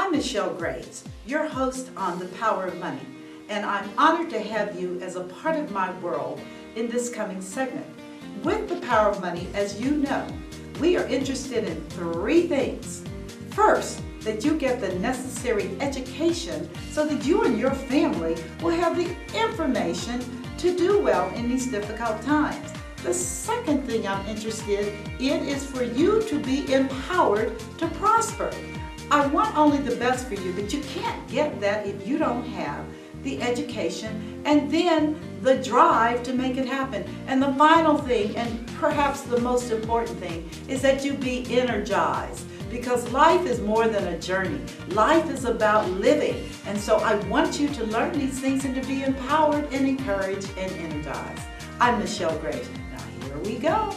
I'm Michelle Graves, your host on The Power of Money, and I'm honored to have you as a part of my world in this coming segment. With The Power of Money, as you know, we are interested in three things. First, that you get the necessary education so that you and your family will have the information to do well in these difficult times. The second thing I'm interested in is for you to be empowered to prosper. I want only the best for you, but you can't get that if you don't have the education and then the drive to make it happen. And the final thing, and perhaps the most important thing, is that you be energized. Because life is more than a journey. Life is about living. And so I want you to learn these things and to be empowered and encouraged and energized. I'm Michelle Graves. Now here we go.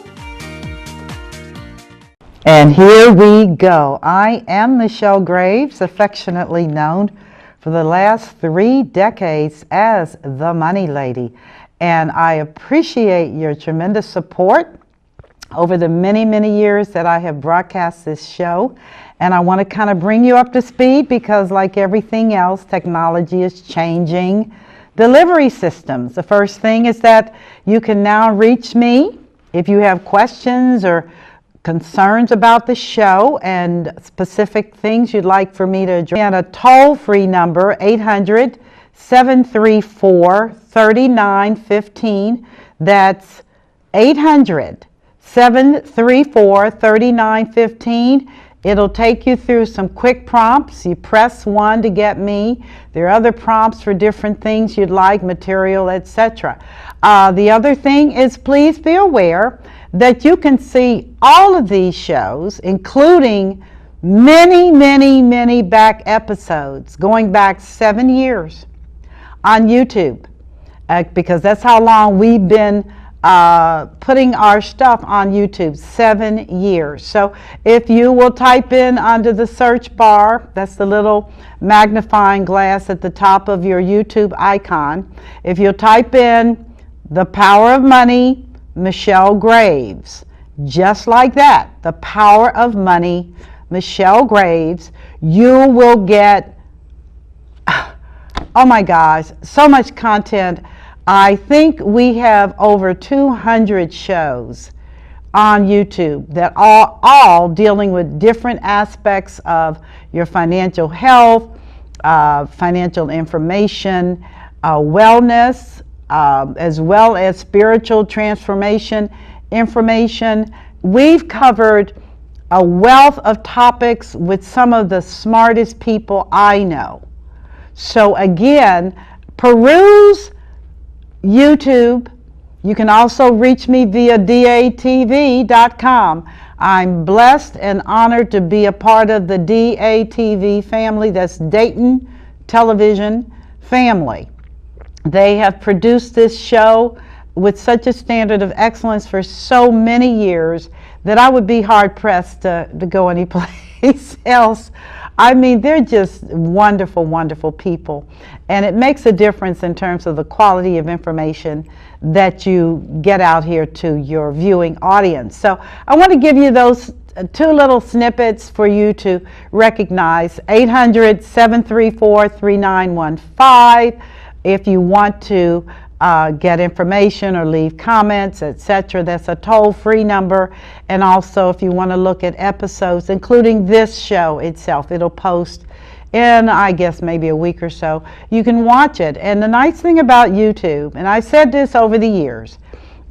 And here we go. I am Michelle Graves, affectionately known for the last 3 decades as the Money Lady. And I appreciate your tremendous support over the many, many years that I have broadcast this show. And I want to kind of bring you up to speed because, like everything else, technology is changing delivery systems. The first thing is that you can now reach me if you have questions or concerns about the show and specific things you'd like for me to address. And a toll-free number, 800-734-3915. That's 800-734-3915. It'll take you through some quick prompts. You press 1 to get me. There are other prompts for different things you'd like, material, etc. The other thing is, please be aware that you can see all of these shows, including many, many, many back episodes, going back 7 years on YouTube, because that's how long we've been putting our stuff on YouTube, 7 years. So if you will type in under the search bar, that's the little magnifying glass at the top of your YouTube icon. If you'll type in The Power of Money, Michelle Graves, just like that, The Power of Money, Michelle Graves, you will get, oh my gosh, so much content. I think we have over 200 shows on YouTube that are all dealing with different aspects of your financial health, financial information, wellness, as well as spiritual transformation information. We've covered a wealth of topics with some of the smartest people I know. So again, peruse YouTube. You can also reach me via DATV.com. I'm blessed and honored to be a part of the DATV family. That's Dayton Television family. They have produced this show with such a standard of excellence for so many years that I would be hard-pressed to go anyplace else. I mean, they're just wonderful, wonderful people. And it makes a difference in terms of the quality of information that you get out here to your viewing audience. So I want to give you those 2 little snippets for you to recognize. 800-734-3915. If you want to get information or leave comments, etc., that's a toll-free number. And also, if you want to look at episodes, including this show itself, it'll post in, I guess, maybe a week or so. You can watch it. And the nice thing about YouTube, and I've said this over the years,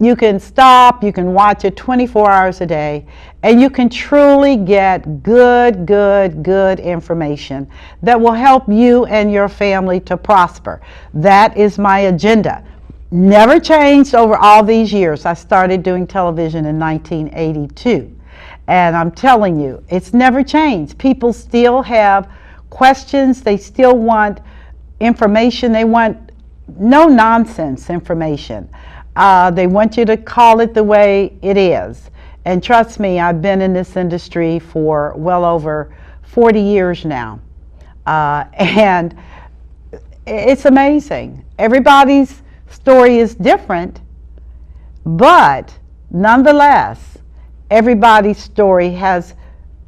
you can stop, you can watch it 24 hours a day, and you can truly get good information that will help you and your family to prosper. That is my agenda. Never changed over all these years. I started doing television in 1982. And I'm telling you, it's never changed. People still have questions. They still want information. They want no nonsense information. They want you to call it the way it is. And trust me, I've been in this industry for well over 40 years now. And it's amazing. Everybody's story is different, but nonetheless, everybody's story has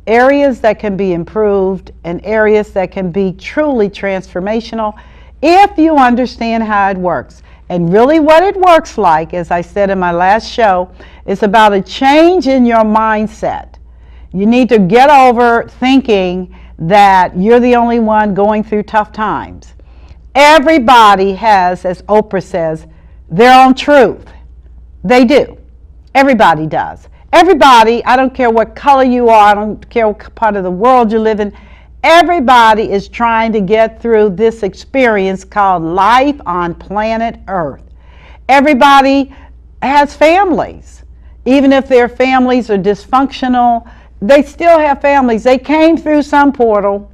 areas that can be improved and areas that can be truly transformational if you understand how it works. And really what it works like, as I said in my last show, is about a change in your mindset. You need to get over thinking that you're the only one going through tough times. Everybody has, as Oprah says, their own truth. They do. Everybody does. Everybody, I don't care what color you are, I don't care what part of the world you live in, everybody is trying to get through this experience called life on planet Earth. Everybody has families. Even if their families are dysfunctional, they still have families. They came through some portal,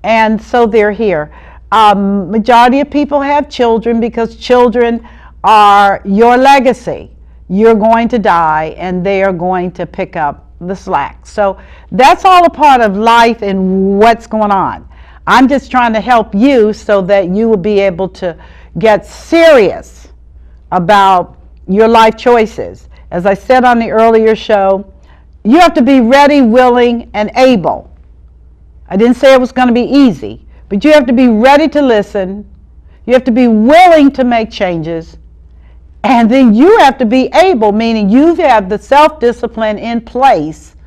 and so they're here. Majority of people have children because children are your legacy. You're going to die, and they are going to pick up the slack. So that's all a part of life and what's going on. I'm just trying to help you so that you will be able to get serious about your life choices. As I said on the earlier show, you have to be ready, willing, and able. I didn't say it was going to be easy, but you have to be ready to listen. You have to be willing to make changes. And then you have to be able, meaning you have the self-discipline in place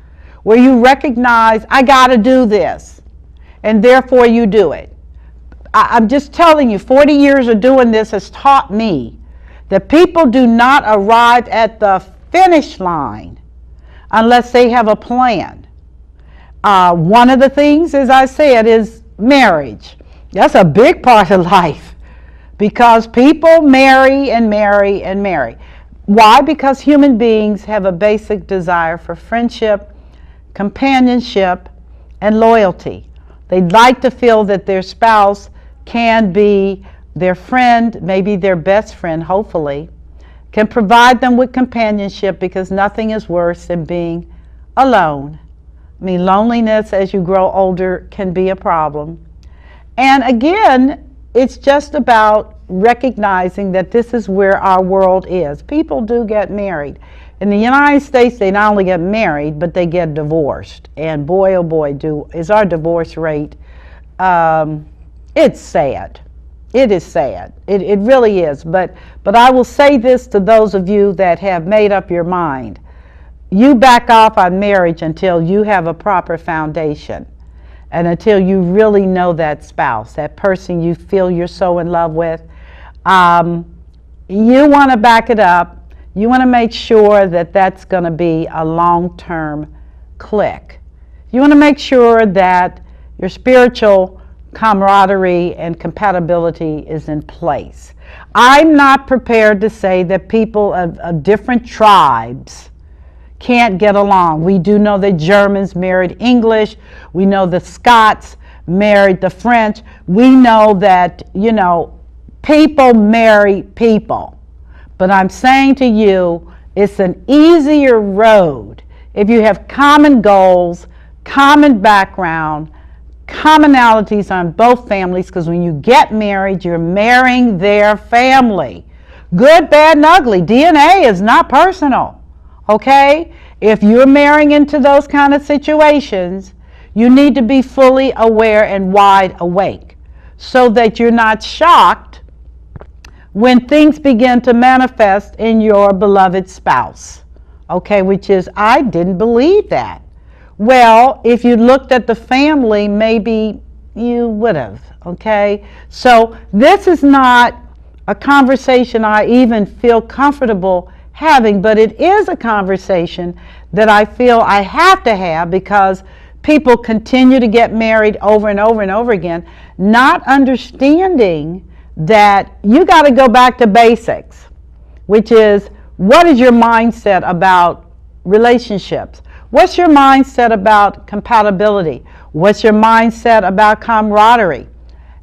where you recognize, I got to do this, and therefore you do it. I'm just telling you, 40 years of doing this has taught me that people do not arrive at the finish line unless they have a plan. One of the things, as I said, is marriage. That's a big part of life. Because people marry and marry and marry. Why? Because human beings have a basic desire for friendship, companionship, and loyalty. They'd like to feel that their spouse can be their friend, maybe their best friend, hopefully, can provide them with companionship because nothing is worse than being alone. I mean, loneliness as you grow older can be a problem. And again, it's just about recognizing that this is where our world is. People do get married. In the United States, they not only get married, but they get divorced. And boy, oh boy, is our divorce rate, it's sad. It is sad. It really is. But I will say this to those of you that have made up your mind. You back off on marriage until you have a proper foundation. And until you really know that spouse, that person you feel you're so in love with, you want to back it up. You want to make sure that that's going to be a long-term click. You want to make sure that your spiritual camaraderie and compatibility is in place. I'm not prepared to say that people of different tribes can't get along. We do know that Germans married English. We know the Scots married the French. We know that, people marry people. But I'm saying to you, it's an easier road if you have common goals, common background, commonalities on both families, because when you get married, you're marrying their family. Good, bad, and ugly. DNA is not personal. Okay? If you're marrying into those kind of situations, you need to be fully aware and wide awake so that you're not shocked when things begin to manifest in your beloved spouse. Okay, which is, I didn't believe that. Well, if you looked at the family, maybe you would have. Okay? So this is not a conversation I even feel comfortable having, but it is a conversation that I feel I have to have because people continue to get married over and over and over again, not understanding that you got to go back to basics, which is, what is your mindset about relationships? What's your mindset about compatibility? What's your mindset about camaraderie?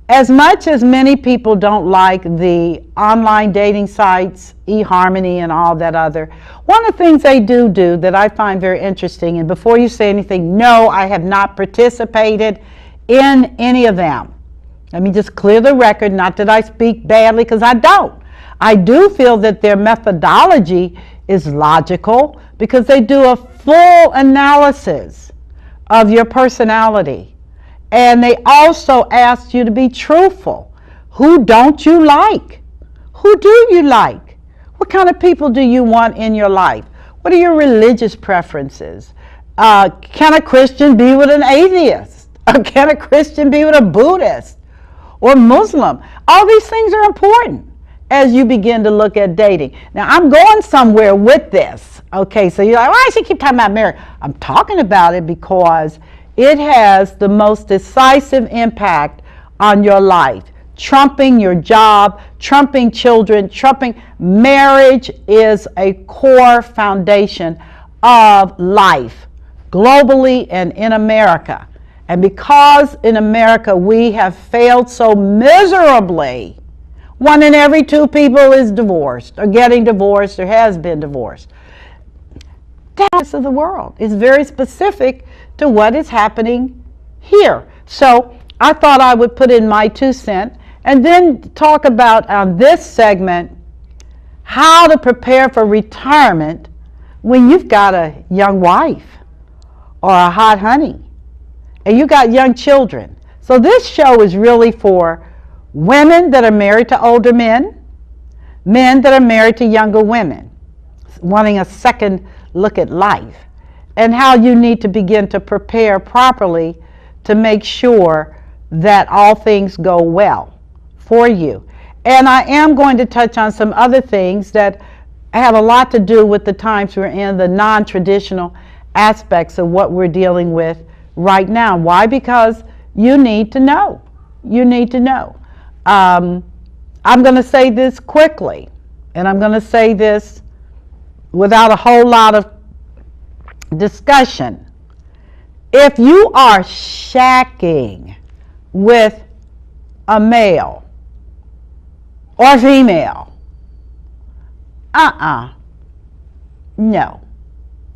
As much as many people don't like the online dating sites, eHarmony and all that other, one of the things they do that I find very interesting, and before you say anything, no, I have not participated in any of them. Let me just clear the record, not that I speak badly, because I don't. I do feel that their methodology is logical because they do a full analysis of your personality. And they also asked you to be truthful. Who don't you like? Who do you like? What kind of people do you want in your life? What are your religious preferences? Can a Christian be with an atheist? Or can a Christian be with a Buddhist or Muslim? All these things are important as you begin to look at dating. Now, I'm going somewhere with this. Okay, so you're like, why does she keep talking about marriage? I'm talking about it because it has the most decisive impact on your life. Trumping your job, trumping children, trumping marriage is a core foundation of life, globally and in America. And because in America we have failed so miserably, 1 in every 2 people is divorced or getting divorced or has been divorced. That's of the world. It's very specific to what is happening here. So I thought I would put in my 2 cents and then talk about on this segment how to prepare for retirement when you've got a young wife or a hot honey and you got young children. So this show is really for women that are married to older men, men that are married to younger women, wanting a second look at life, and how you need to begin to prepare properly to make sure that all things go well for you. And I am going to touch on some other things that have a lot to do with the times we're in, the non-traditional aspects of what we're dealing with right now. Why? Because you need to know. You need to know. I'm going to say this quickly, and I'm going to say this without a whole lot of discussion. If you are shacking with a male or female,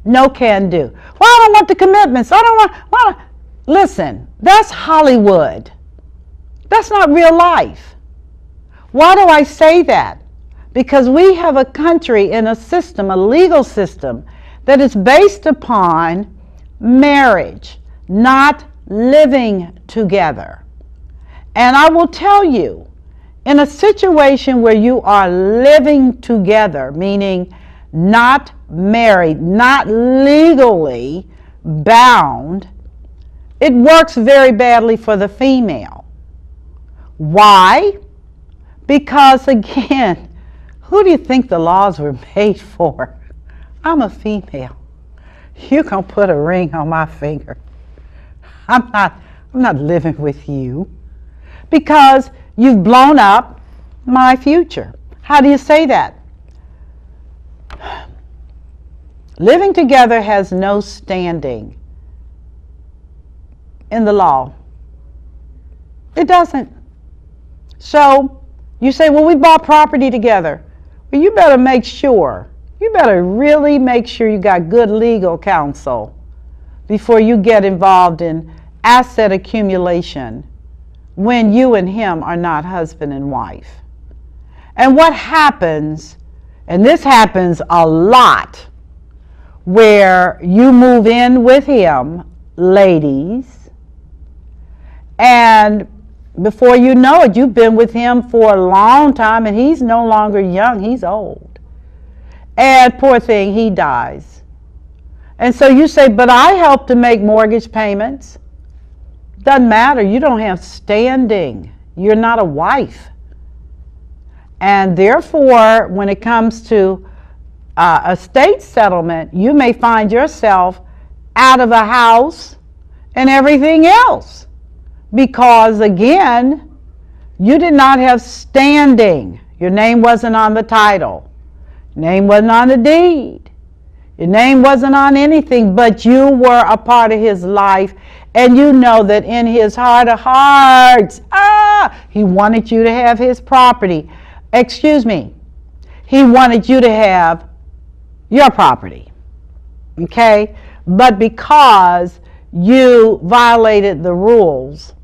no can do. Well, I don't want the commitments. I don't want. Listen, that's Hollywood. That's not real life. Why do I say that? Because we have a country and a system, a legal system, that is based upon marriage, not living together. And I will tell you, in a situation where you are living together, meaning not married, not legally bound, it works very badly for the female. Why? Because again, who do you think the laws were made for? I'm a female. You can put a ring on my finger. I'm not living with you because you've blown up my future. How do you say that? Living together has no standing in the law. It doesn't. So you say, well, we bought property together. Well, you better make sure. You better really make sure you got good legal counsel before you get involved in asset accumulation when you and him are not husband and wife. And what happens, and this happens a lot, where you move in with him, ladies, and before you know it, you've been with him for a long time and he's no longer young, he's old. And poor thing, he dies. And so you say, but I help to make mortgage payments. Doesn't matter, you don't have standing. You're not a wife. And therefore, when it comes to estate settlement, you may find yourself out of a house and everything else. Because again, you did not have standing. Your name wasn't on the title. Your name wasn't on the deed. Your name wasn't on anything, but you were a part of his life. And you know that in his heart of hearts, he wanted you to have his property. Excuse me. He wanted you to have your property. Okay? But because you violated the rules,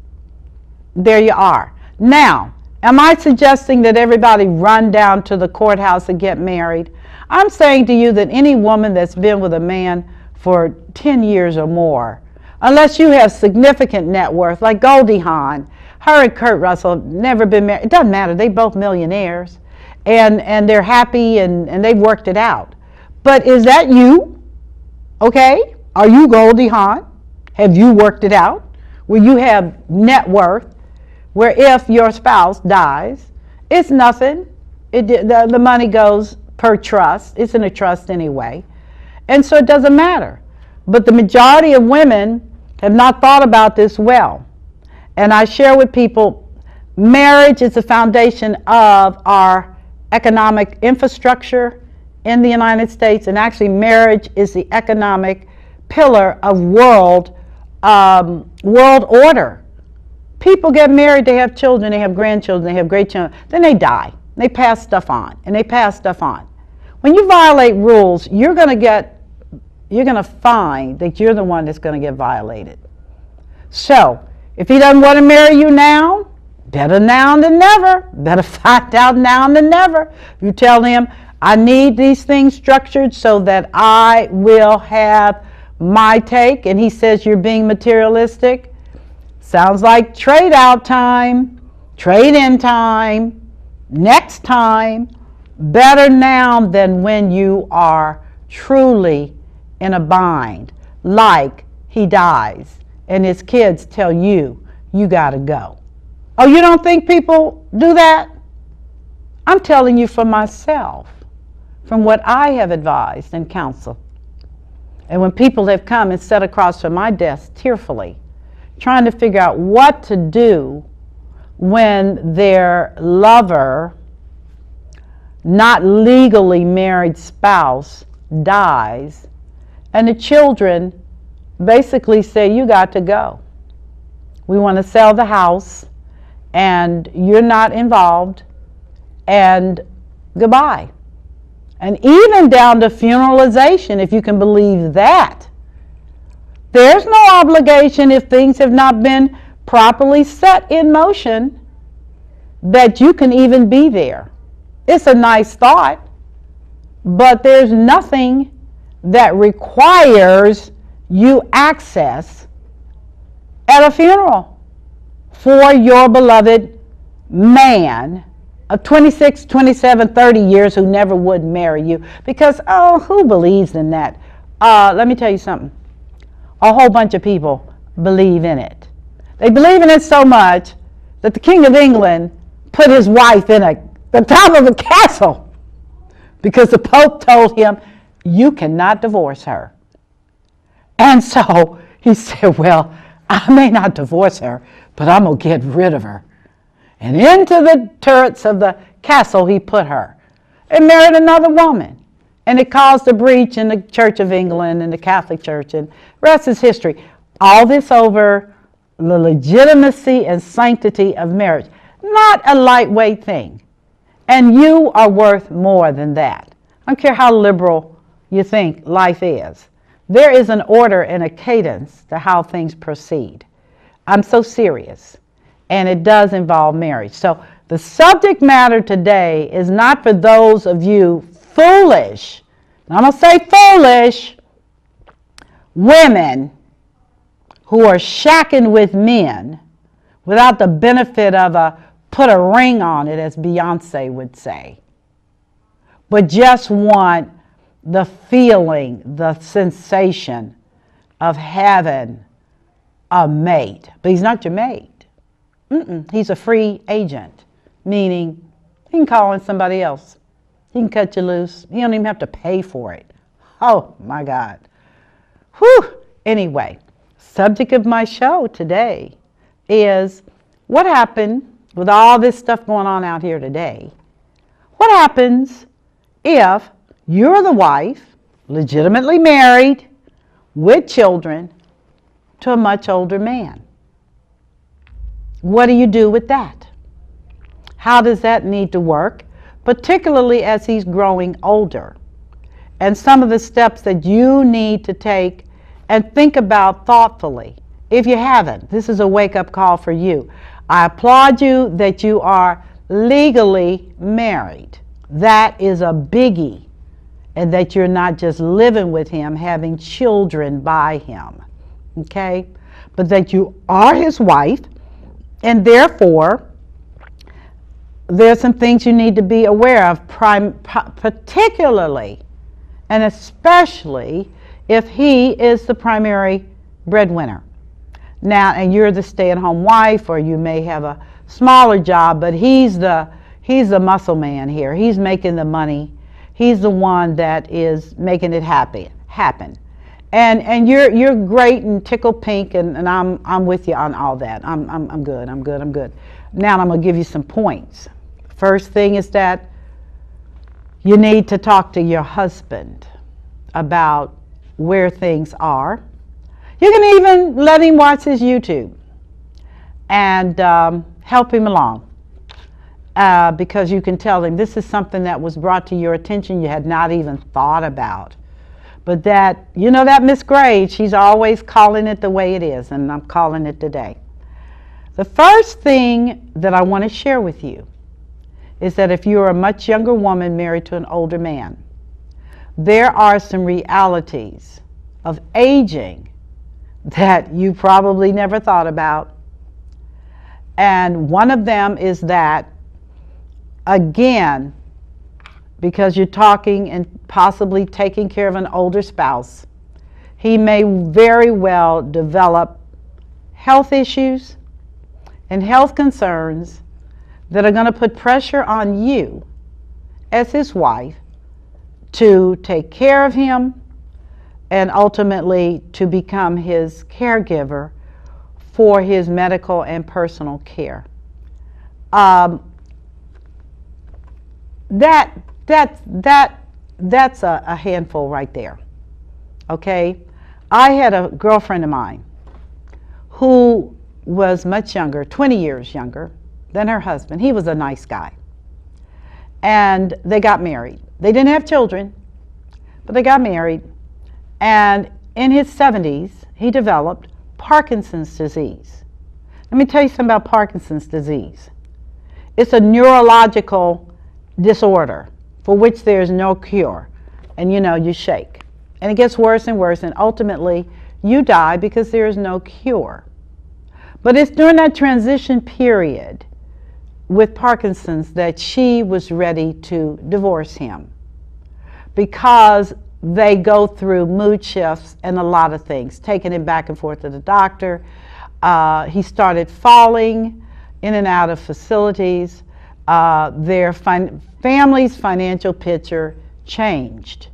there you are. Now, am I suggesting that everybody run down to the courthouse and get married? I'm saying to you that any woman that's been with a man for 10 years or more unless you have significant net worth, like Goldie Hawn. Her and Kurt Russell have never been married. It doesn't matter. They both millionaires, and they're happy, and they've worked it out. But is that you? Okay? Are you Goldie Hawn? Have you worked it out? Where you have net worth, where if your spouse dies, it's nothing. The money goes per trust. It's in a trust anyway. And so it doesn't matter. But the majority of women have not thought about this well. And I share with people, marriage is the foundation of our economic infrastructure in the United States. And actually, marriage is the economic pillar of world order. People get married, they have children, they have grandchildren, they have great-children, then they die. They pass stuff on, and they pass stuff on. When you violate rules, you're going to find that you're the one that's going to get violated. So, if he doesn't want to marry you now, better now than never. Better find out now than never. You tell him, I need these things structured so that I will have my take, and he says you're being materialistic. Sounds like trade out time, trade in time, next time. Better now than when you are truly in a bind, like he dies and his kids tell you, you got to go. Oh, you don't think people do that? I'm telling you for myself, from what I have advised and counseled. And when people have come and sat across from my desk tearfully, trying to figure out what to do when their lover, not legally married spouse, dies, and the children basically say, you got to go. We want to sell the house, and you're not involved, and goodbye. And even down to funeralization, if you can believe that. There's no obligation if things have not been properly set in motion that you can even be there. It's a nice thought, but there's nothing that requires you access at a funeral for your beloved man of 26, 27, 30 years who never would marry you. Because, who believes in that? Let me tell you something. A whole bunch of people believe in it. They believe in it so much that the King of England put his wife in the top of a castle because the Pope told him, you cannot divorce her. And so he said, well, I may not divorce her, but I'm going to get rid of her. And into the turrets of the castle he put her and married another woman. And it caused a breach in the Church of England and the Catholic Church, and the rest is history. All this over the legitimacy and sanctity of marriage. Not a lightweight thing. And you are worth more than that. I don't care how liberal you think life is. There is an order and a cadence to how things proceed. I'm so serious. And it does involve marriage. So the subject matter today is not for those of you foolish, and I'm going to say foolish, women who are shacking with men without the benefit of put a ring on it, as Beyonce would say, but just want the feeling, the sensation of having a mate. But he's not your mate. He's a free agent, meaning he can call in somebody else. He can cut you loose. You don't even have to pay for it. Oh, my God. Whew. Anyway, subject of my show today is what happened with all this stuff going on out here today. What happens if you're the wife, legitimately married, with children, to a much older man? What do you do with that? How does that need to work? Particularly as he's growing older, and some of the steps that you need to take and think about thoughtfully. If you haven't, this is a wake-up call for you. I applaud you that you are legally married. That is a biggie, and that you're not just living with him, having children by him. okay? But that you are his wife, and therefore there's some things you need to be aware of, particularly and especially if he is the primary breadwinner. Now, and you're the stay-at-home wife, or you may have a smaller job, but he's the muscle man here. He's making the money. He's the one that is making it happen. And you're great and tickle pink, and I'm with you on all that. I'm good. Now I'm gonna give you some points. First thing is that you need to talk to your husband about where things are. You can even let him watch his YouTube and help him along, because you can tell him this is something that was brought to your attention you had not even thought about. But that, you know, that Miss Gray, she's always calling it the way it is, and I'm calling it today. The first thing that I want to share with you is that if you're a much younger woman married to an older man, there are some realities of aging that you probably never thought about. And one of them is that, again, because you're talking and possibly taking care of an older spouse, he may very well develop health issues and health concerns that are going to put pressure on you as his wife to take care of him and ultimately to become his caregiver for his medical and personal care. That's a handful right there. Okay, I had a girlfriend of mine who was much younger, 20 years younger than her husband. He was a nice guy, and they got married. They didn't have children, but they got married, and in his 70s he developed Parkinson's disease. Let me tell you something about Parkinson's disease. It's a neurological disorder for which there's no cure, and you shake, and it gets worse and worse, and ultimately you die because there is no cure. But it's during that transition period with Parkinson's that she was ready to divorce him, because they go through mood shifts and a lot of things, taking him back and forth to the doctor. He started falling in and out of facilities. Their family's financial picture changed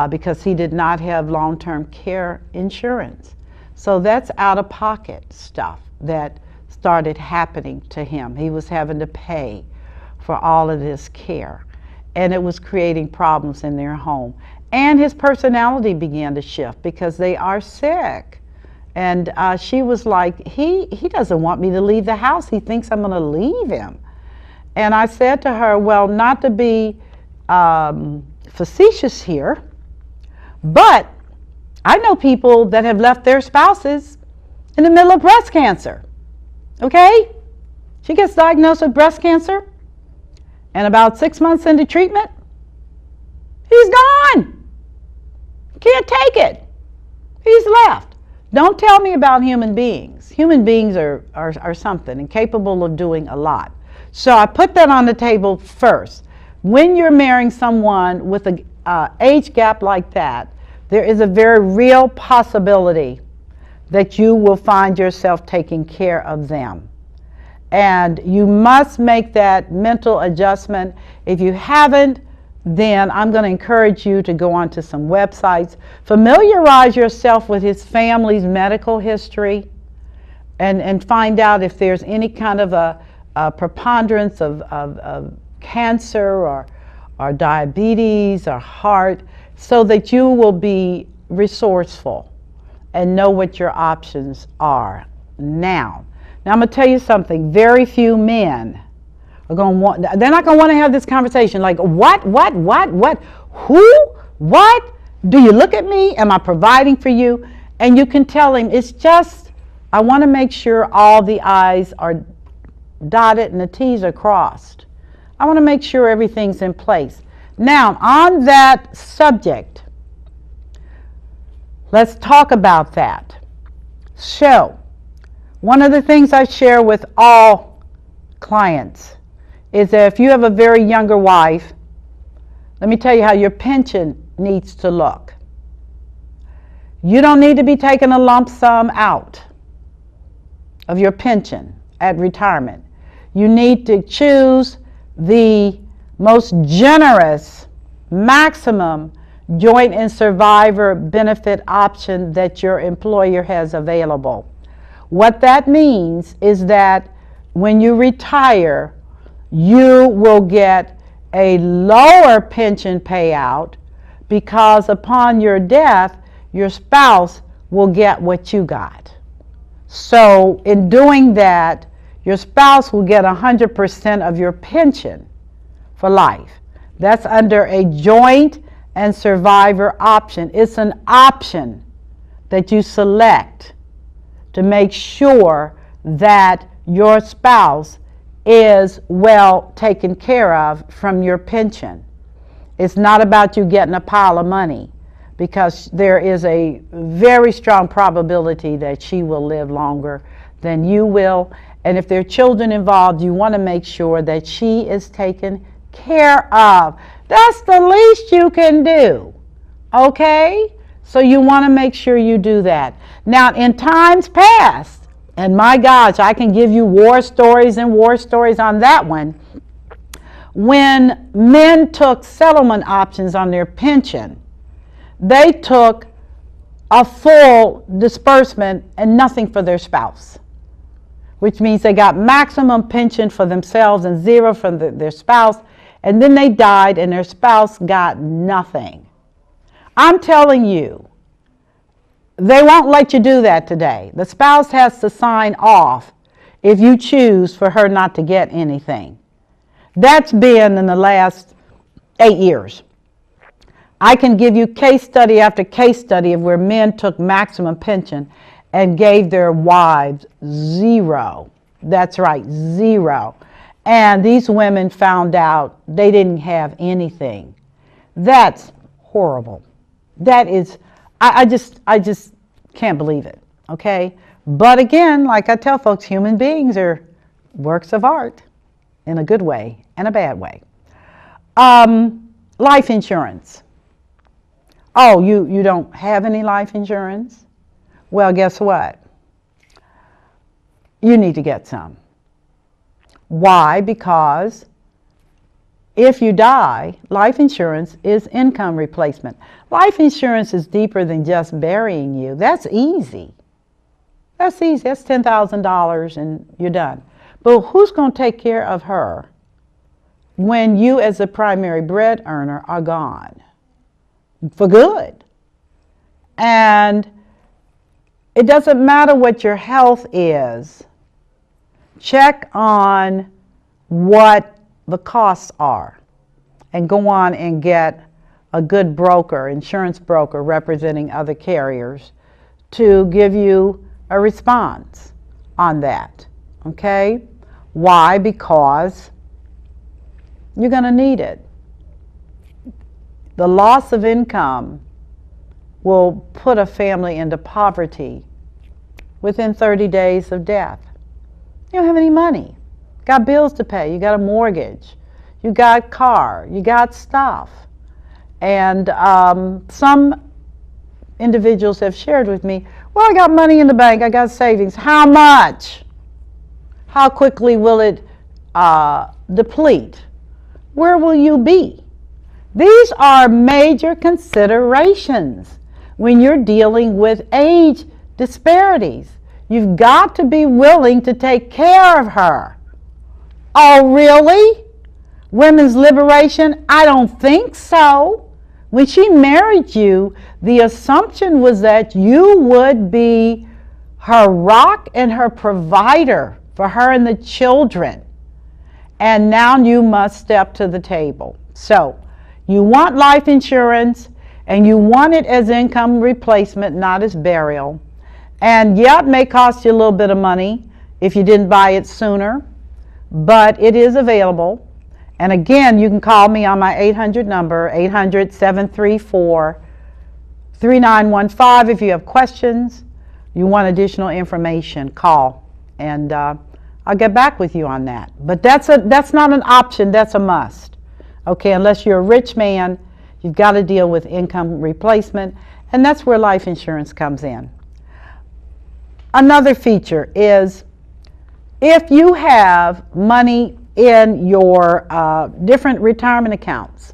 because he did not have long-term care insurance. So that's out-of-pocket stuff that started happening to him. He was having to pay for all of this care, and it was creating problems in their home. And his personality began to shift because they are sick. And she was like, he doesn't want me to leave the house. He thinks I'm going to leave him. And I said to her, well, not to be facetious here, but I know people that have left their spouses in the middle of breast cancer. Okay? She gets diagnosed with breast cancer, and about 6 months into treatment, he's gone. Can't take it. He's left. Don't tell me about human beings. Human beings are something and capable of doing a lot. So I put that on the table first. When you're marrying someone with an age gap like that, there is a very real possibility that you will find yourself taking care of them. And you must make that mental adjustment. If you haven't, then I'm going to encourage you to go onto some websites, familiarize yourself with his family's medical history, and find out if there's any kind of a preponderance of cancer or diabetes or heart, so that you will be resourceful and know what your options are now. Now I'm going to tell you something. Very few men are going to want, they're not going to want to have this conversation like, what, who, what, do you look at me, am I providing for you? And you can tell him, it's just, I want to make sure all the I's are dotted and the T's are crossed. I want to make sure everything's in place. Now, on that subject, let's talk about that. So, one of the things I share with all clients is that if you have a very younger wife, let me tell you how your pension needs to look. You don't need to be taking a lump sum out of your pension at retirement. You need to choose the most generous, maximum joint and survivor benefit option that your employer has available. What that means is that when you retire, you will get a lower pension payout because upon your death, your spouse will get what you got. So in doing that, your spouse will get 100% of your pension for life. That's under a joint and survivor option. It's an option that you select to make sure that your spouse is well taken care of from your pension. It's not about you getting a pile of money, because there is a very strong probability that she will live longer than you will. And if there are children involved, you want to make sure that she is taken care of. That's the least you can do. Okay? So you want to make sure you do that. Now, in times past, and my gosh, I can give you war stories and war stories on that one. When men took settlement options on their pension, they took a full disbursement and nothing for their spouse, which means they got maximum pension for themselves and zero from their spouse, and then they died and their spouse got nothing. I'm telling you, they won't let you do that today. The spouse has to sign off if you choose for her not to get anything. That's been in the last 8 years. I can give you case study after case study of where men took maximum pension and gave their wives zero. That's right, zero. And these women found out they didn't have anything. That's horrible. That is, I just can't believe it, okay? But again, like I tell folks, human beings are works of art in a good way and a bad way. Life insurance. Oh, you don't have any life insurance? Well, guess what? You need to get some. Why? Because if you die, life insurance is income replacement. Life insurance is deeper than just burying you. That's easy. That's easy. That's $10,000 and you're done. But who's going to take care of her when you as the primary bread earner are gone? For good. And it doesn't matter what your health is. Check on what the costs are and go on and get a good broker, insurance broker representing other carriers to give you a response on that. Okay? Why? Because you're going to need it. The loss of income will put a family into poverty within 30 days of death. You don't have any money. Got bills to pay. You got a mortgage. You got a car. You got stuff. And some individuals have shared with me, well, I got money in the bank. I got savings. How much? How quickly will it deplete? Where will you be? These are major considerations when you're dealing with age disparities. You've got to be willing to take care of her. Oh, really? Women's liberation? I don't think so. When she married you, the assumption was that you would be her rock and her provider for her and the children. And now you must step to the table. So, you want life insurance, and you want it as income replacement, not as burial. And yeah, it may cost you a little bit of money if you didn't buy it sooner, but it is available. And again, you can call me on my 800 number, 800-734-3915 if you have questions. you want additional information, call, and I'll get back with you on that. But that's not an option, that's a must. Okay, unless you're a rich man, you've got to deal with income replacement, and that's where life insurance comes in. Another feature is if you have money in your different retirement accounts,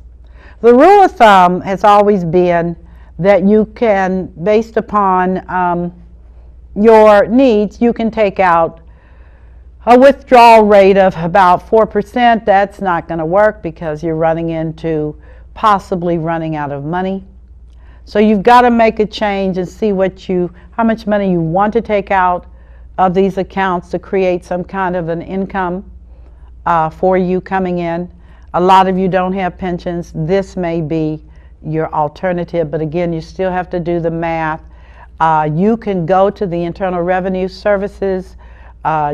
the rule of thumb has always been that you can, based upon your needs, you can take out a withdrawal rate of about 4%. That's not going to work because you're running into possibly running out of money. So you've got to make a change and see how much money you want to take out of these accounts to create some kind of an income for you coming in. A lot of you don't have pensions. This may be your alternative, but again, you still have to do the math. You can go to the Internal Revenue Services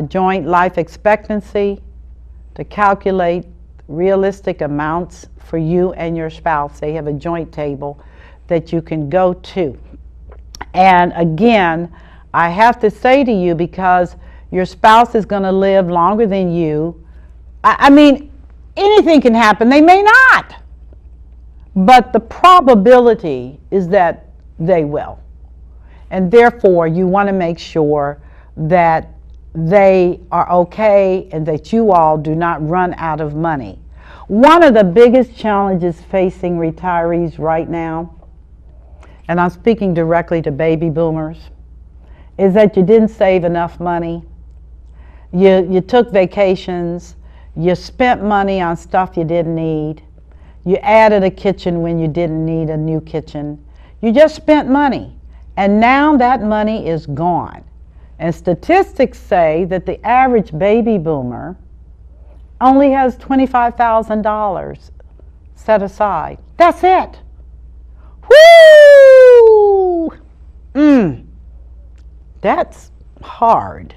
joint life expectancy to calculate realistic amounts for you and your spouse. They have a joint table that you can go to. And again, I have to say to you, because your spouse is going to live longer than you, I mean, anything can happen. They may not. But the probability is that they will. And therefore, you want to make sure that they are okay and that you all do not run out of money. One of the biggest challenges facing retirees right now, and I'm speaking directly to baby boomers, is that you didn't save enough money. You took vacations. You spent money on stuff you didn't need. You added a kitchen when you didn't need a new kitchen. You just spent money. And now that money is gone. And statistics say that the average baby boomer only has $25,000 set aside. That's it. Woo! That's hard.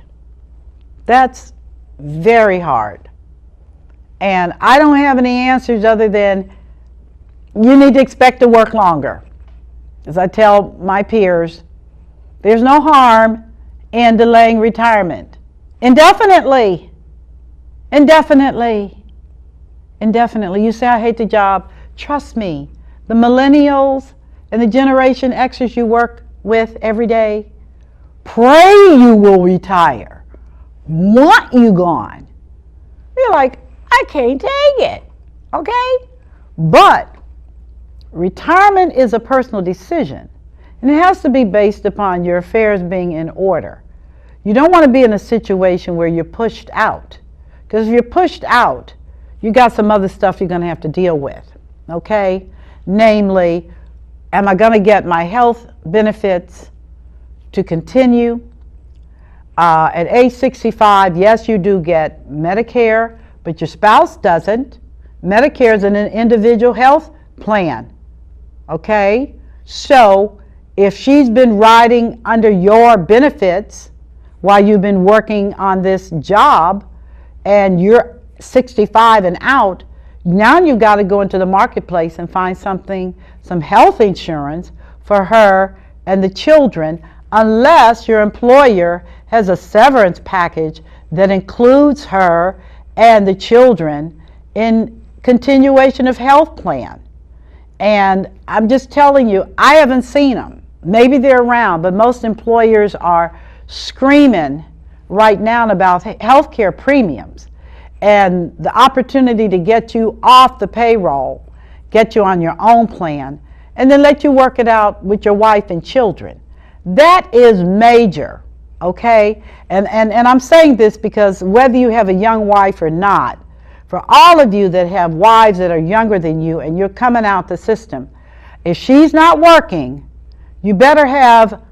That's very hard. And I don't have any answers other than you need to expect to work longer. As I tell my peers, there's no harm in delaying retirement indefinitely. Indefinitely. You say, I hate the job. Trust me, the millennials and the Generation Xers you work with every day pray you will retire, want you gone. You're like, I can't take it, okay? But retirement is a personal decision, and it has to be based upon your affairs being in order. You don't want to be in a situation where you're pushed out, because if you're pushed out, you got some other stuff you're going to have to deal with, okay? Namely, am I going to get my health benefits to continue? At age 65, yes, you do get Medicare, but your spouse doesn't. Medicare is an individual health plan, okay? So if she's been riding under your benefits while you've been working on this job and you're 65 and out, now you've got to go into the marketplace and find some health insurance for her and the children, unless your employer has a severance package that includes her and the children in continuation of health plan. And I'm just telling you, I haven't seen them. Maybe they're around, but most employers are screaming right now about health care premiums and the opportunity to get you off the payroll, get you on your own plan, and then let you work it out with your wife and children. That is major, okay? And I'm saying this because whether you have a young wife or not, for all of you that have wives that are younger than you and you're coming out the system, if she's not working, you better have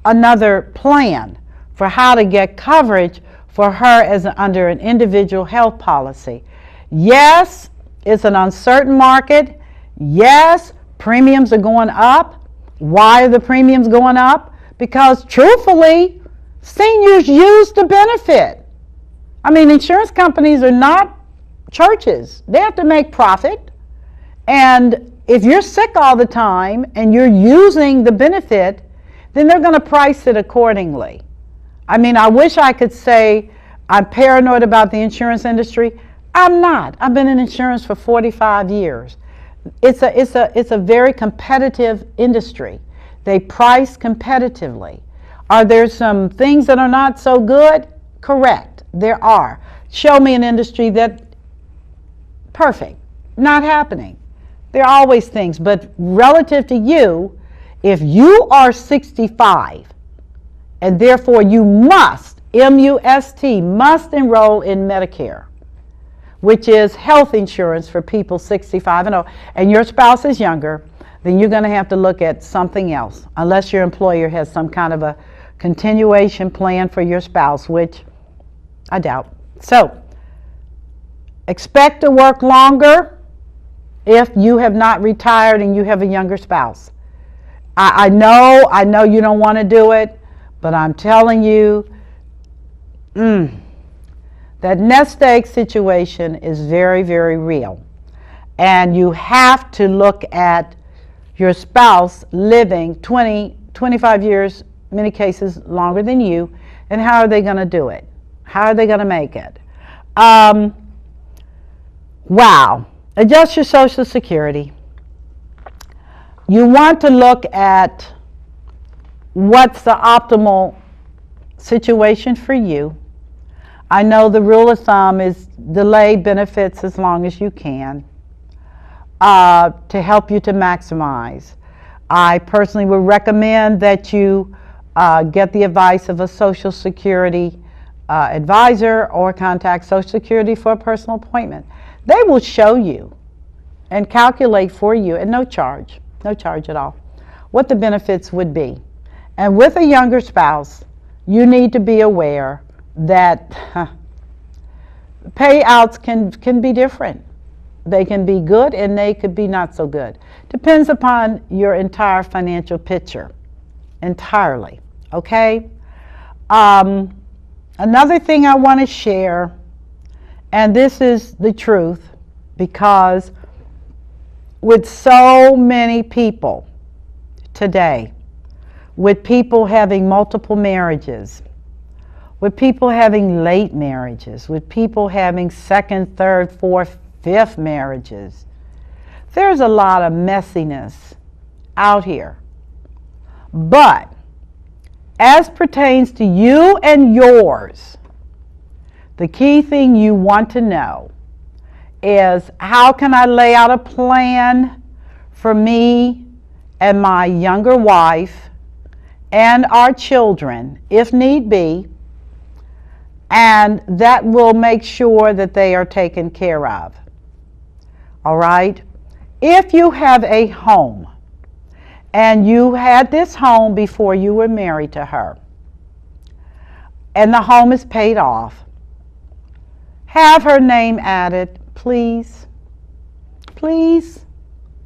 another plan for how to get coverage for her under an individual health policy. Yes, it's an uncertain market. Yes, premiums are going up. Why are the premiums going up? Because truthfully, seniors use the benefit. I mean, insurance companies are not churches. They have to make profit. And if you're sick all the time and you're using the benefit, then they're going to price it accordingly. I mean, I wish I could say I'm paranoid about the insurance industry. I'm not. I've been in insurance for 45 years. It's a very competitive industry. They price competitively. Are there some things that are not so good? Correct. There are. Show me an industry that perfect. Not happening. There are always things, but relative to you, if you are 65 and therefore you must, M-U-S-T, must enroll in Medicare, which is health insurance for people 65 and over, and your spouse is younger, then you're going to have to look at something else, unless your employer has some kind of a continuation plan for your spouse, which I doubt. So, expect to work longer if you have not retired and you have a younger spouse. I know you don't want to do it, but I'm telling you, that nest egg situation is very, very real. And you have to look at your spouse living 20, 25 years, many cases longer than you, and how are they going to do it? How are they going to make it? Wow. Adjust your Social Security. You want to look at what's the optimal situation for you. I know the rule of thumb is delay benefits as long as you can to help you to maximize. I personally would recommend that you get the advice of a Social Security advisor or contact Social Security for a personal appointment. They will show you and calculate for you at no charge at all, what the benefits would be. And with a younger spouse, you need to be aware that payouts can be different. They can be good and they could be not so good. Depends upon your entire financial picture, entirely, okay? Another thing I want to share, and this is the truth, because with so many people today, with people having multiple marriages, with people having late marriages, with people having second, third, fourth, fifth marriages, there's a lot of messiness out here. But as pertains to you and yours, the key thing you want to know is, how can I lay out a plan for me and my younger wife and our children, if need be, and that will make sure that they are taken care of. All right? If you have a home, and you had this home before you were married to her, and the home is paid off, have her name added, please. Please.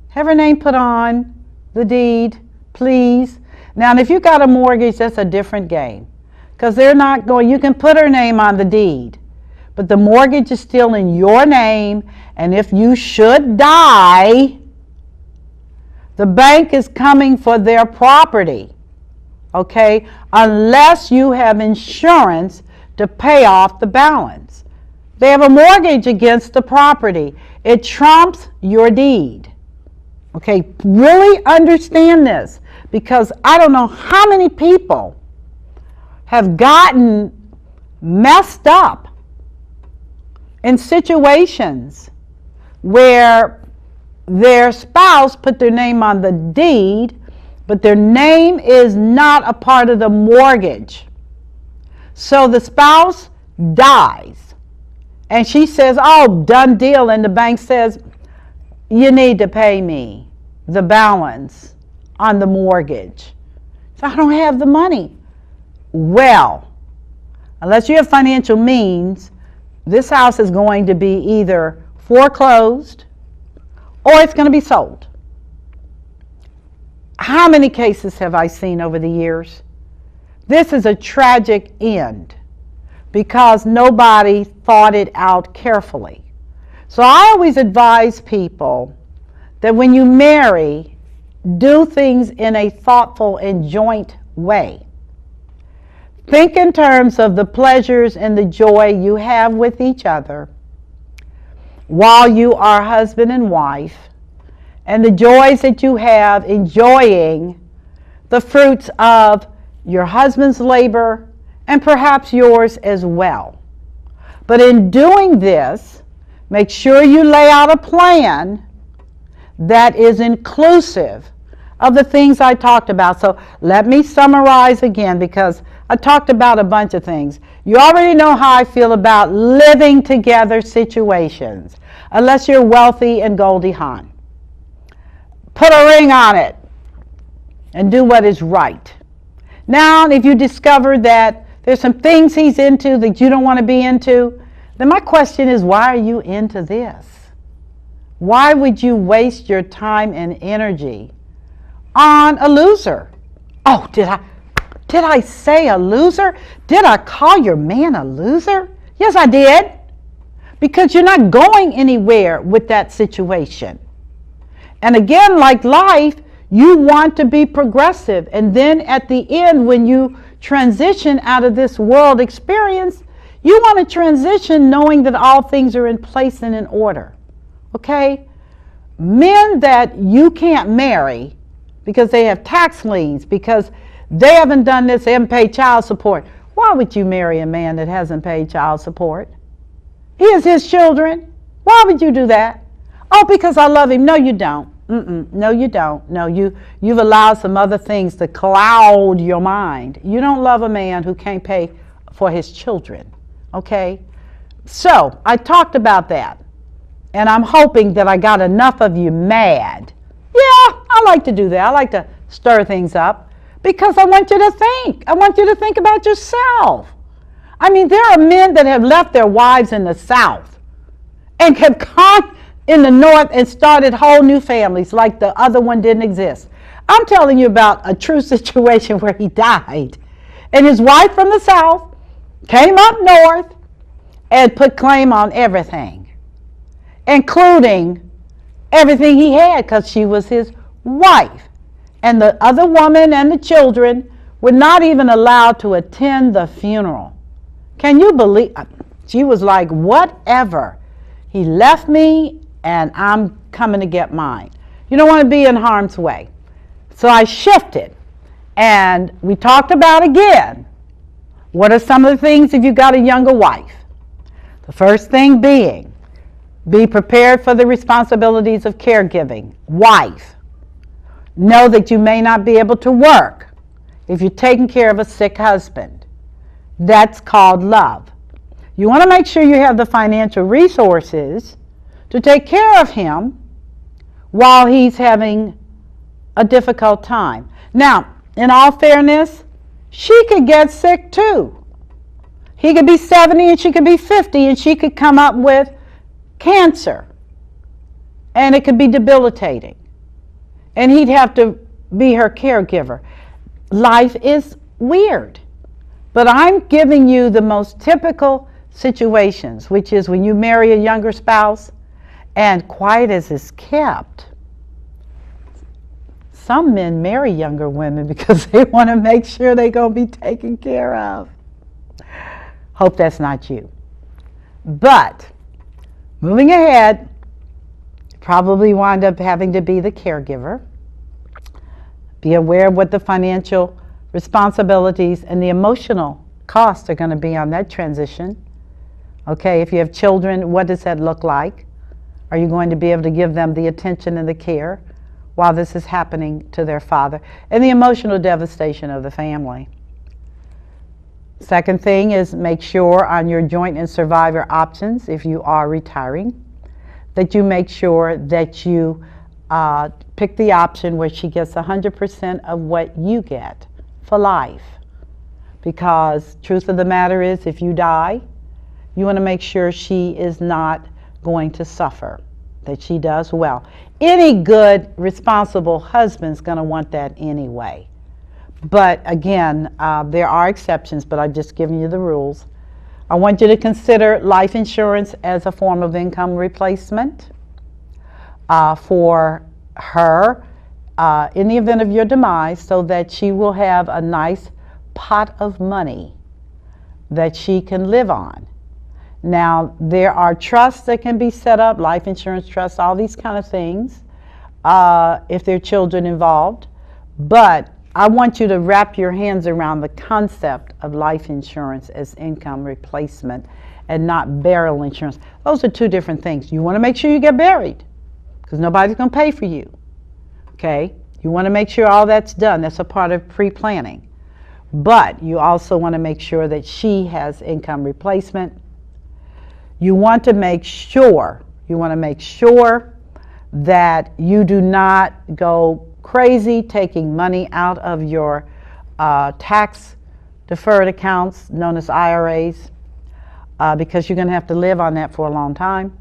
Have her name put on the deed, please. Now, if you got a mortgage, that's a different game. Because they're not going, you can put her name on the deed, but the mortgage is still in your name, and if you should die, the bank is coming for their property, okay, unless you have insurance to pay off the balance. They have a mortgage against the property. It trumps your deed. Okay, really understand this, because I don't know how many people have gotten messed up in situations where their spouse put their name on the deed, but their name is not a part of the mortgage. So the spouse dies, and she says, oh, done deal, and the bank says, you need to pay me the balance on the mortgage. So I don't have the money. Well, unless you have financial means, this house is going to be either foreclosed or it's going to be sold. How many cases have I seen over the years? This is a tragic end because nobody thought it out carefully. So I always advise people that when you marry, do things in a thoughtful and joint way. Think in terms of the pleasures and the joy you have with each other while you are husband and wife, and the joys that you have enjoying the fruits of your husband's labor and perhaps yours as well. But in doing this, make sure you lay out a plan that is inclusive of the things I talked about. So let me summarize again, because I talked about a bunch of things. You already know how I feel about living together situations, unless you're wealthy and Goldie Hawn. Put a ring on it and do what is right. Now, if you discover that there's some things he's into that you don't want to be into, then my question is, why are you into this? Why would you waste your time and energy on a loser? Oh, did I say a loser? Did I call your man a loser? Yes, I did. Because you're not going anywhere with that situation. And again, like life, you want to be progressive. And then at the end, when you transition out of this world experience, you want to transition knowing that all things are in place and in order. Okay? Men that you can't marry because they have tax liens, because they haven't done this, they haven't paid child support. Why would you marry a man that hasn't paid child support? He is his children. Why would you do that? Oh, because I love him. No, you don't. No, you don't. No, you've allowed some other things to cloud your mind. You don't love a man who can't pay for his children. Okay? So, I talked about that. And I'm hoping that I got enough of you mad. Yeah, I like to do that. I like to stir things up because I want you to think. I want you to think about yourself. I mean, there are men that have left their wives in the South and have come in the North and started whole new families like the other one didn't exist. I'm telling you about a true situation where he died. And his wife from the South came up north and put claim on everything, including everything he had, because she was his wife. And the other woman and the children were not even allowed to attend the funeral. Can you believe? She was like, whatever. He left me and I'm coming to get mine. You don't want to be in harm's way. So I shifted and we talked about again, what are some of the things if you got a younger wife? The first thing being, be prepared for the responsibilities of caregiving. Wife, know that you may not be able to work if you're taking care of a sick husband. That's called love. You want to make sure you have the financial resources to take care of him while he's having a difficult time. Now, in all fairness, she could get sick too. He could be 70 and she could be 50 and she could come up with cancer. And it could be debilitating. And he'd have to be her caregiver. Life is weird. But I'm giving you the most typical situations, which is when you marry a younger spouse and quiet as is kept. Some men marry younger women because they want to make sure they're going to be taken care of. Hope that's not you. But moving ahead, probably wind up having to be the caregiver. Be aware of what the financial responsibilities and the emotional costs are going to be on that transition. Okay, if you have children, what does that look like? Are you going to be able to give them the attention and the care while this is happening to their father? And the emotional devastation of the family. Second thing is make sure on your joint and survivor options, if you are retiring, that you make sure that you pick the option where she gets 100% of what you get for life. Because truth of the matter is, if you die, you want to make sure she is not going to suffer, that she does well. Any good, responsible husband's going to want that anyway. But again, there are exceptions, but I've just given you the rules. I want you to consider life insurance as a form of income replacement for her in the event of your demise, so that she will have a nice pot of money that she can live on. Now, there are trusts that can be set up, life insurance trusts, all these kind of things, if there are children involved. But I want you to wrap your hands around the concept of life insurance as income replacement and not burial insurance. Those are two different things. You want to make sure you get buried because nobody's going to pay for you. Okay? You want to make sure all that's done. That's a part of pre-planning. But you also want to make sure that she has income replacement. You want to make sure that you do not go crazy taking money out of your tax deferred accounts known as IRAs because you're going to have to live on that for a long time.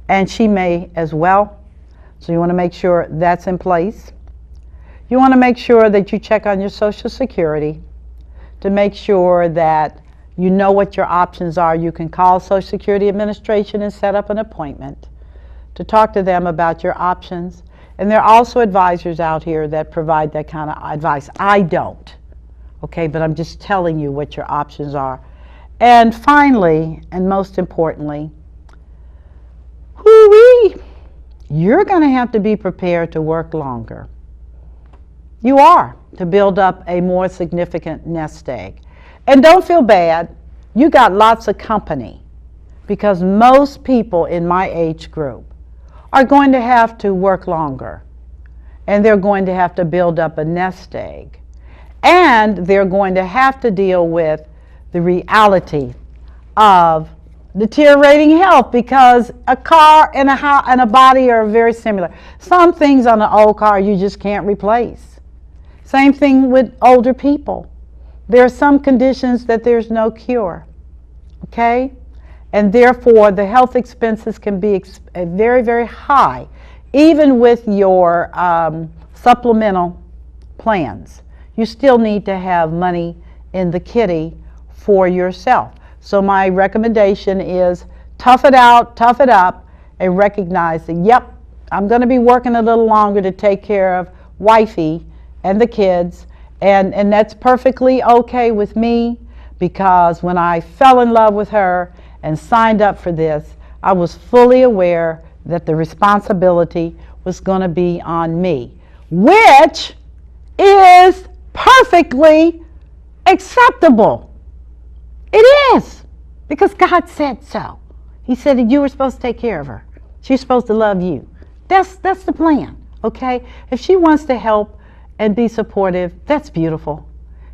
And she may as well. So you want to make sure that's in place. You want to make sure that you check on your Social Security to make sure that you know what your options are. You can call Social Security Administration and set up an appointment to talk to them about your options. And there are also advisors out here that provide that kind of advice. I don't, okay, but I'm just telling you what your options are. And finally, and most importantly, you're going to have to be prepared to work longer. You are, to build up a more significant nest egg. And don't feel bad. You got lots of company because most people in my age group are going to have to work longer, and they're going to have to build up a nest egg, and they're going to have to deal with the reality of deteriorating health because a car and a body are very similar. Some things on an old car you just can't replace. Same thing with older people. There are some conditions that there's no cure, okay? And therefore, the health expenses can be very, very high, even with your supplemental plans. You still need to have money in the kitty for yourself. So my recommendation is tough it out, tough it up, and recognize that, yep, I'm going to be working a little longer to take care of wifey and the kids, and that's perfectly okay with me, because when I fell in love with her and signed up for this, I was fully aware that the responsibility was going to be on me, which is perfectly acceptable. It is, because God said so. He said that you were supposed to take care of her. She's supposed to love you. That's the plan, okay? If she wants to help and be supportive, that's beautiful.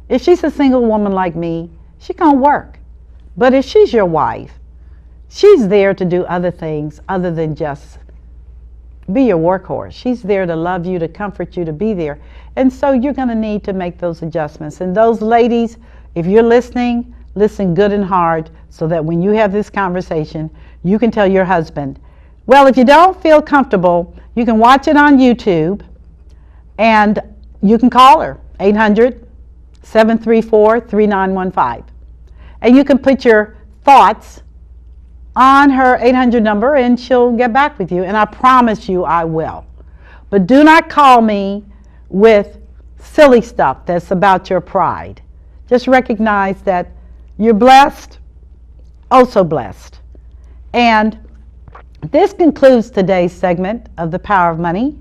If she's a single woman like me, she can't work. But if she's your wife, she's there to do other things other than just be your workhorse. She's there to love you, to comfort you, to be there. And so you're going to need to make those adjustments. And those ladies, if you're listening, listen good and hard so that when you have this conversation, you can tell your husband, well, if you don't feel comfortable, you can watch it on YouTube and you can call her, 800-734-3915. And you can put your thoughts on her 800 number and she'll get back with you. And I promise you I will. But do not call me with silly stuff that's about your pride. Just recognize that you're blessed, oh so blessed. And this concludes today's segment of The Power of Money,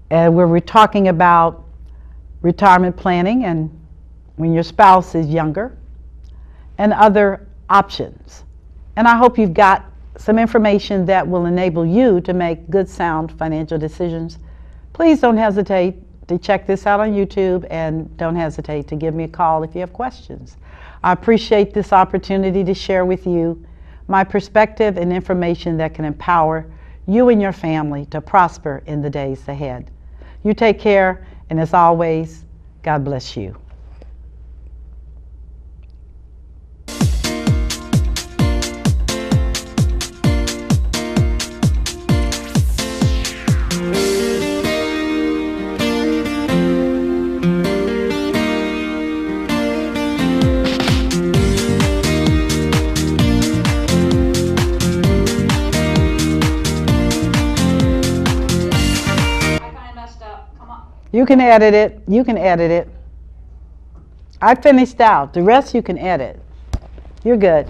where we're talking about retirement planning and when your spouse is younger and other options. And I hope you've got some information that will enable you to make good, sound financial decisions. Please don't hesitate to check this out on YouTube, and don't hesitate to give me a call if you have questions. I appreciate this opportunity to share with you my perspective and information that can empower you and your family to prosper in the days ahead. You take care, and as always, God bless you. I kind of messed up. can edit it. You can edit it. I finished out. The rest you can edit. You're good.